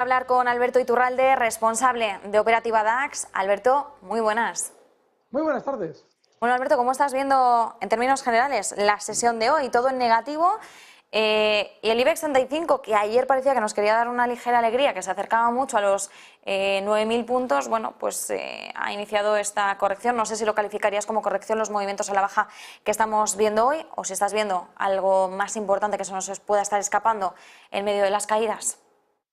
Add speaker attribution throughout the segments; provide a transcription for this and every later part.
Speaker 1: Hablar con Alberto Iturralde, responsable de Operativa DAX. Alberto, muy buenas.
Speaker 2: Muy buenas tardes.
Speaker 1: Bueno, Alberto, ¿cómo estás viendo en términos generales la sesión de hoy? Todo en negativo. Y el IBEX 35, que ayer parecía que nos quería dar una ligera alegría, que se acercaba mucho a los 9.000 puntos, bueno, pues ha iniciado esta corrección. No sé si lo calificarías como corrección los movimientos a la baja que estamos viendo hoy, o si estás viendo algo más importante que se nos pueda estar escapando en medio de las caídas.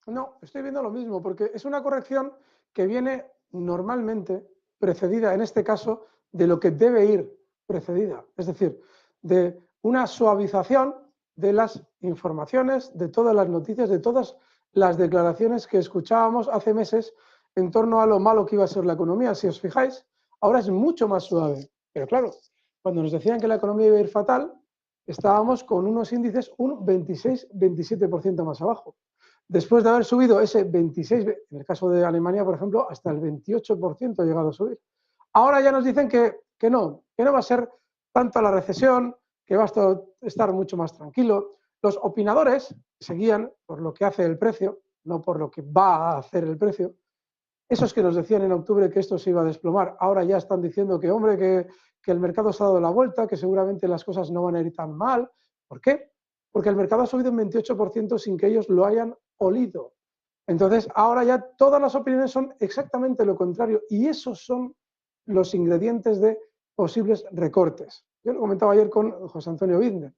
Speaker 2: No, estoy viendo lo mismo, porque es una corrección que viene normalmente precedida, en este caso, de lo que debe ir precedida, es decir, de una suavización de las informaciones, de todas las noticias, de todas las declaraciones que escuchábamos hace meses en torno a lo malo que iba a ser la economía. Si os fijáis, ahora es mucho más suave, pero claro, cuando nos decían que la economía iba a ir fatal, estábamos con unos índices un 26-27% más abajo. Después de haber subido ese 26, en el caso de Alemania, por ejemplo, hasta el 28% ha llegado a subir. Ahora ya nos dicen que no va a ser tanto la recesión, que va a estar mucho más tranquilo. Los opinadores seguían por lo que hace el precio, no por lo que va a hacer el precio. Esos que nos decían en octubre que esto se iba a desplomar, ahora ya están diciendo que, hombre, que el mercado se ha dado la vuelta, que seguramente las cosas no van a ir tan mal. ¿Por qué? Porque el mercado ha subido un 28% sin que ellos lo hayan olido. Entonces, ahora ya todas las opiniones son exactamente lo contrario, y esos son los ingredientes de posibles recortes. Yo lo comentaba ayer con José Antonio Binder.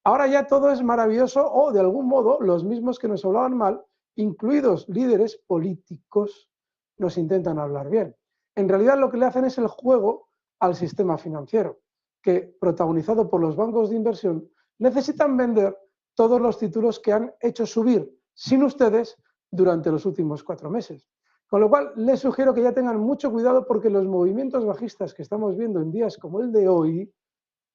Speaker 2: Ahora ya todo es maravilloso, o de algún modo los mismos que nos hablaban mal, incluidos líderes políticos, nos intentan hablar bien. En realidad lo que le hacen es el juego al sistema financiero, que, protagonizado por los bancos de inversión, necesitan vender todos los títulos que han hecho subir sin ustedes durante los últimos 4 meses. Con lo cual, les sugiero que ya tengan mucho cuidado, porque los movimientos bajistas que estamos viendo en días como el de hoy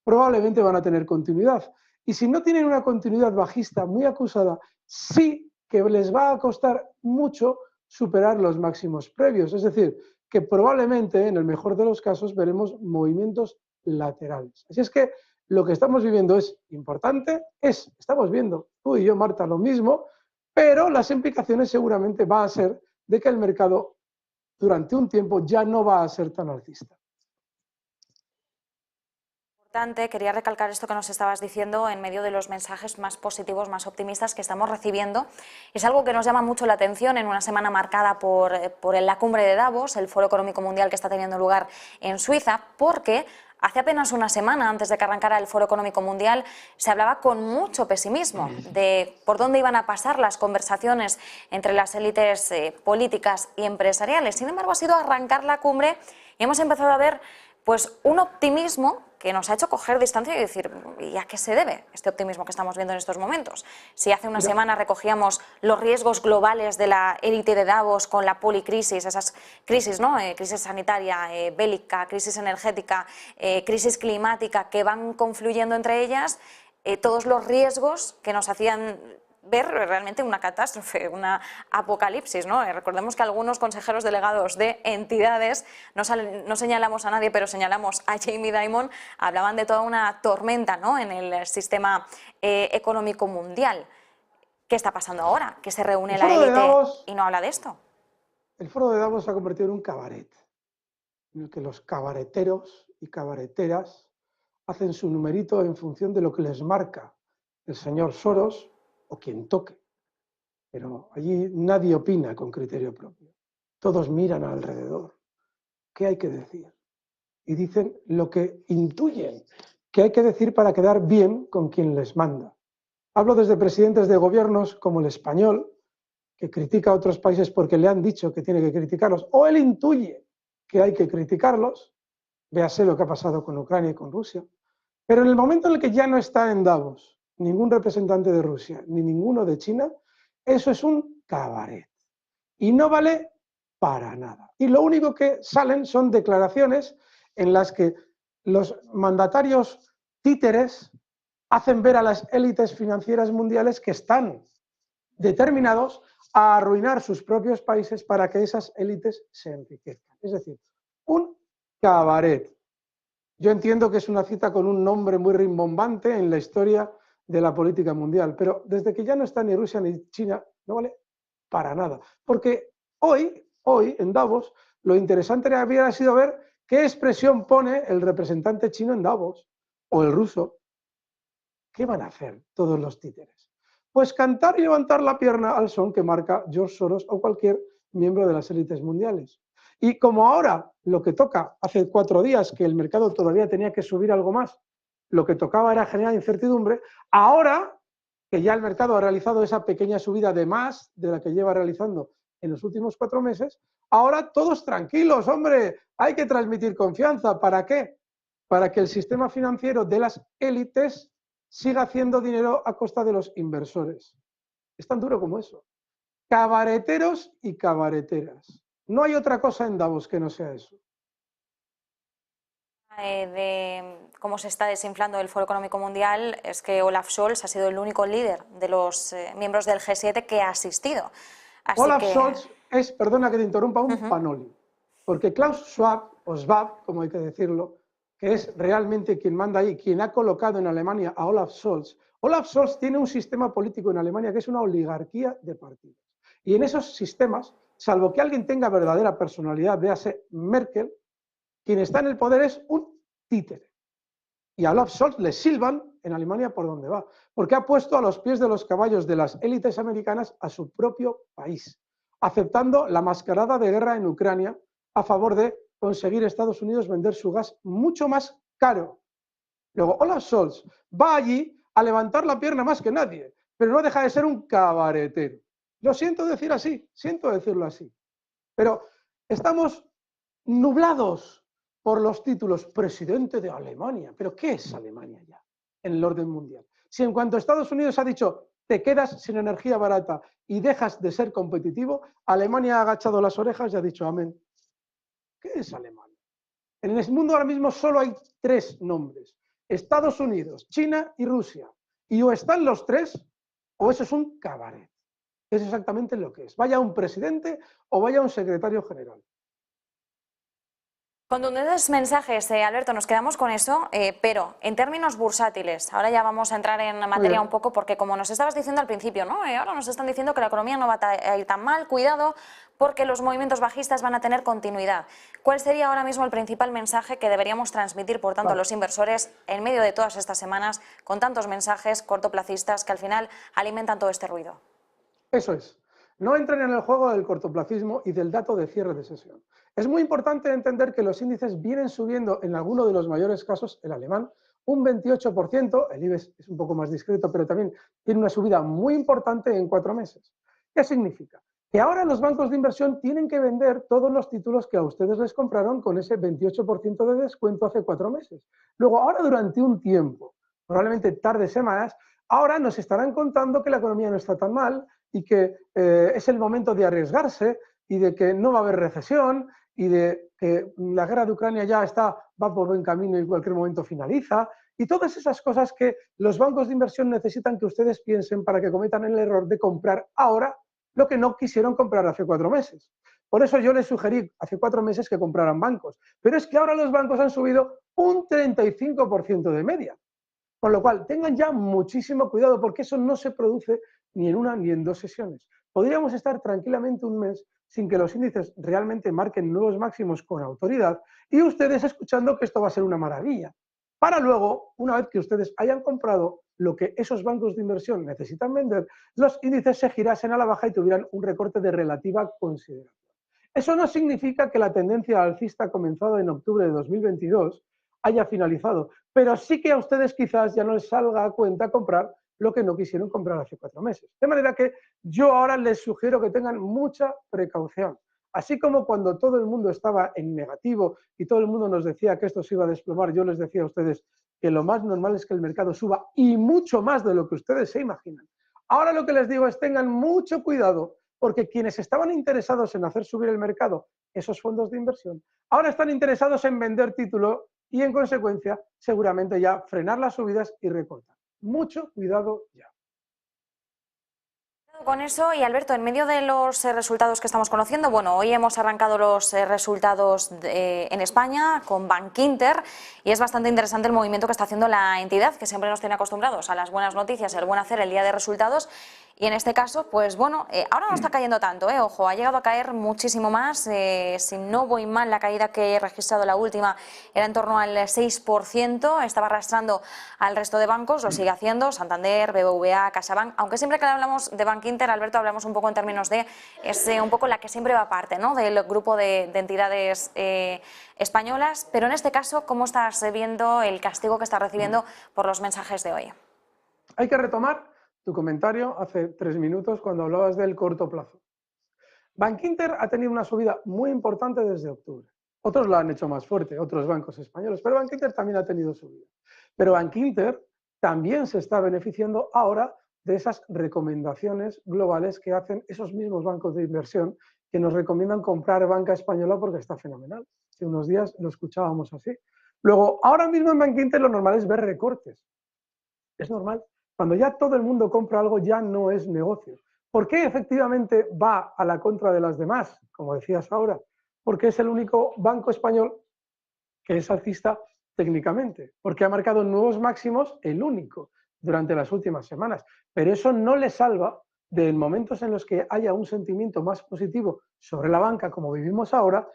Speaker 2: probablemente van a tener continuidad. Y si no tienen una continuidad bajista muy acusada, sí que les va a costar mucho superar los máximos previos. Es decir, que probablemente, en el mejor de los casos, veremos movimientos laterales. Así es que lo que estamos viviendo es importante, estamos viendo tú y yo, Marta, lo mismo, pero las implicaciones seguramente va a ser de que el mercado durante un tiempo ya no va a ser tan alcista.
Speaker 1: Quería recalcar esto que nos estabas diciendo en medio de los mensajes más positivos, más optimistas que estamos recibiendo. Es algo que nos llama mucho la atención en una semana marcada por la cumbre de Davos, el Foro Económico Mundial que está teniendo lugar en Suiza, porque hace apenas una semana, antes de que arrancara el Foro Económico Mundial, se hablaba con mucho pesimismo de por dónde iban a pasar las conversaciones entre las élites políticas y empresariales. Sin embargo, ha sido arrancar la cumbre y hemos empezado a ver pues un optimismo que nos ha hecho coger distancia y decir, ¿y a qué se debe este optimismo que estamos viendo en estos momentos? Si hace una semana recogíamos los riesgos globales de la élite de Davos con la policrisis, esas crisis, ¿no? Crisis sanitaria, bélica, crisis energética, crisis climática, que van confluyendo entre ellas, todos los riesgos que nos hacían ver realmente una catástrofe, una apocalipsis, ¿no? Recordemos que algunos consejeros delegados de entidades, no señalamos a nadie, pero señalamos a Jamie Dimon, hablaban de toda una tormenta, ¿no?, en el sistema económico mundial. ¿Qué está pasando ahora? Que se reúne la élite y no habla de esto.
Speaker 2: El foro de Davos se ha convertido en un cabaret, en el que los cabareteros y cabareteras hacen su numerito en función de lo que les marca el señor Soros o quien toque. Pero allí nadie opina con criterio propio. Todos miran alrededor. ¿Qué hay que decir? Y dicen lo que intuyen que hay que decir para quedar bien con quien les manda. Hablo desde presidentes de gobiernos como el español, que critica a otros países porque le han dicho que tiene que criticarlos, o él intuye que hay que criticarlos, véase lo que ha pasado con Ucrania y con Rusia, pero en el momento en el que ya no está en Davos ningún representante de Rusia ni ninguno de China, eso es un cabaret y no vale para nada. Y lo único que salen son declaraciones en las que los mandatarios títeres hacen ver a las élites financieras mundiales que están determinados a arruinar sus propios países para que esas élites se enriquezcan. Es decir, un cabaret. Yo entiendo que es una cita con un nombre muy rimbombante en la historia de la política mundial, pero desde que ya no está ni Rusia ni China, no vale para nada. Porque hoy en Davos, lo interesante habría sido ver qué expresión pone el representante chino en Davos, o el ruso. ¿Qué van a hacer todos los títeres? Pues cantar y levantar la pierna al son que marca George Soros o cualquier miembro de las élites mundiales. Y como ahora lo que toca, hace 4 días que el mercado todavía tenía que subir algo más, lo que tocaba era generar incertidumbre, ahora que ya el mercado ha realizado esa pequeña subida de más de la que lleva realizando en los últimos 4 meses, ahora todos tranquilos, hombre, hay que transmitir confianza. ¿Para qué? Para que el sistema financiero de las élites siga haciendo dinero a costa de los inversores. Es tan duro como eso. Cabareteros y cabareteras. No hay otra cosa en Davos que no sea eso.
Speaker 1: De cómo se está desinflando el Foro Económico Mundial es que Olaf Scholz ha sido el único líder de los miembros del G7 que ha asistido. Así
Speaker 2: Olaf
Speaker 1: que...
Speaker 2: Scholz es, perdona que te interrumpa, un panoli. Porque Klaus Schwab, o Schwab, como hay que decirlo, que es realmente quien manda ahí, quien ha colocado en Alemania a Olaf Scholz. Olaf Scholz tiene un sistema político en Alemania que es una oligarquía de partidos. Y en esos sistemas, salvo que alguien tenga verdadera personalidad, véase Merkel, quien está en el poder es un títere. Y a Olaf Scholz le silban en Alemania por donde va, porque ha puesto a los pies de los caballos de las élites americanas a su propio país, aceptando la mascarada de guerra en Ucrania a favor de conseguir Estados Unidos vender su gas mucho más caro. Luego, Olaf Scholz va allí a levantar la pierna más que nadie, pero no deja de ser un cabaretero. Lo siento decir así, siento decirlo así, pero estamos nublados por los títulos presidente de Alemania. ¿Pero qué es Alemania ya en el orden mundial? Si en cuanto Estados Unidos ha dicho te quedas sin energía barata y dejas de ser competitivo, Alemania ha agachado las orejas y ha dicho amén. ¿Qué es Alemania? En el mundo ahora mismo solo hay 3 nombres: Estados Unidos, China y Rusia. Y o están los 3 o eso es un cabaret. Es exactamente lo que es. Vaya un presidente o vaya un secretario general.
Speaker 1: Contundentes mensajes, Alberto, nos quedamos con eso, pero en términos bursátiles, ahora ya vamos a entrar en materia un poco, porque como nos estabas diciendo al principio, ¿no? Ahora nos están diciendo que la economía no va a ir tan mal, cuidado, porque los movimientos bajistas van a tener continuidad. ¿Cuál sería ahora mismo el principal mensaje que deberíamos transmitir, por tanto, a los inversores en medio de todas estas semanas, con tantos mensajes cortoplacistas que al final alimentan todo este ruido?
Speaker 2: Eso es. No entren en el juego del cortoplacismo y del dato de cierre de sesión. Es muy importante entender que los índices vienen subiendo, en alguno de los mayores casos, el alemán, un 28%, el IBEX es un poco más discreto, pero también tiene una subida muy importante en 4 meses. ¿Qué significa? Que ahora los bancos de inversión tienen que vender todos los títulos que a ustedes les compraron con ese 28% de descuento hace 4 meses. Luego, ahora durante un tiempo, probablemente tarde semanas, ahora nos estarán contando que la economía no está tan mal y que es el momento de arriesgarse y de que no va a haber recesión y de que la guerra de Ucrania ya va por buen camino y en cualquier momento finaliza, y todas esas cosas que los bancos de inversión necesitan que ustedes piensen para que cometan el error de comprar ahora lo que no quisieron comprar hace 4 meses. Por eso yo les sugerí hace 4 meses que compraran bancos, pero es que ahora los bancos han subido un 35% de media. Con lo cual, tengan ya muchísimo cuidado, porque eso no se produce ni en una ni en 2 sesiones. Podríamos estar tranquilamente un mes sin que los índices realmente marquen nuevos máximos con autoridad y ustedes escuchando que esto va a ser una maravilla. Para luego, una vez que ustedes hayan comprado lo que esos bancos de inversión necesitan vender, los índices se girasen a la baja y tuvieran un recorte de relativa consideración. Eso no significa que la tendencia alcista comenzada en octubre de 2022 haya finalizado, pero sí que a ustedes quizás ya no les salga a cuenta comprar lo que no quisieron comprar hace 4 meses. De manera que yo ahora les sugiero que tengan mucha precaución. Así como cuando todo el mundo estaba en negativo y todo el mundo nos decía que esto se iba a desplomar, yo les decía a ustedes que lo más normal es que el mercado suba y mucho más de lo que ustedes se imaginan. Ahora lo que les digo es tengan mucho cuidado, porque quienes estaban interesados en hacer subir el mercado, esos fondos de inversión, ahora están interesados en vender título y en consecuencia seguramente ya frenar las subidas y recortar. Mucho cuidado ya.
Speaker 1: Con eso, y Alberto, en medio de los resultados que estamos conociendo, bueno, hoy hemos arrancado los resultados en España con Bankinter y es bastante interesante el movimiento que está haciendo la entidad, que siempre nos tiene acostumbrados a las buenas noticias, el buen hacer el día de resultados, Y en este caso, pues bueno, ahora no está cayendo tanto, ojo, ha llegado a caer muchísimo más. Si no voy mal, la caída que he registrado la última era en torno al 6%, estaba arrastrando al resto de bancos, lo sigue haciendo, Santander, BBVA, CaixaBank, aunque siempre que hablamos de Bankinter, Alberto, hablamos un poco en términos de, es un poco la que siempre va aparte, ¿no?, del grupo de entidades españolas, pero en este caso, ¿cómo estás viendo el castigo que está recibiendo por los mensajes de hoy?
Speaker 2: Hay que retomar tu comentario hace 3 minutos cuando hablabas del corto plazo. Bankinter ha tenido una subida muy importante desde octubre. Otros lo han hecho más fuerte, otros bancos españoles, pero Bankinter también ha tenido subida. Pero Bankinter también se está beneficiando ahora de esas recomendaciones globales que hacen esos mismos bancos de inversión que nos recomiendan comprar banca española porque está fenomenal. Hace unos días lo escuchábamos así. Luego, ahora mismo en Bankinter lo normal es ver recortes. Es normal. Cuando ya todo el mundo compra algo, ya no es negocio. ¿Por qué efectivamente va a la contra de las demás? Como decías ahora, porque es el único banco español que es alcista técnicamente, porque ha marcado nuevos máximos, el único, durante las últimas semanas. Pero eso no le salva de momentos en los que haya un sentimiento más positivo sobre la banca, como vivimos ahora,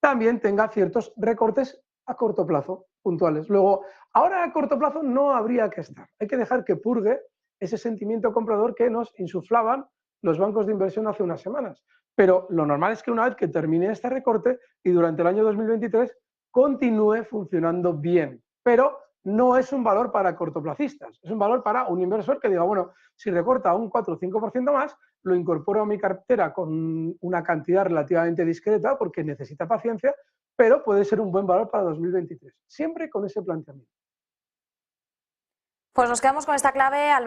Speaker 2: también tenga ciertos recortes a corto plazo, puntuales. Luego, ahora a corto plazo no habría que estar. Hay que dejar que purgue ese sentimiento comprador que nos insuflaban los bancos de inversión hace unas semanas. Pero lo normal es que una vez que termine este recorte y durante el año 2023 continúe funcionando bien. Pero no es un valor para cortoplacistas, es un valor para un inversor que diga, bueno, si recorta un 4 o 5% más, lo incorporo a mi cartera con una cantidad relativamente discreta porque necesita paciencia, pero puede ser un buen valor para 2023. Siempre con ese planteamiento.
Speaker 1: Pues nos quedamos con esta clave, Alberto.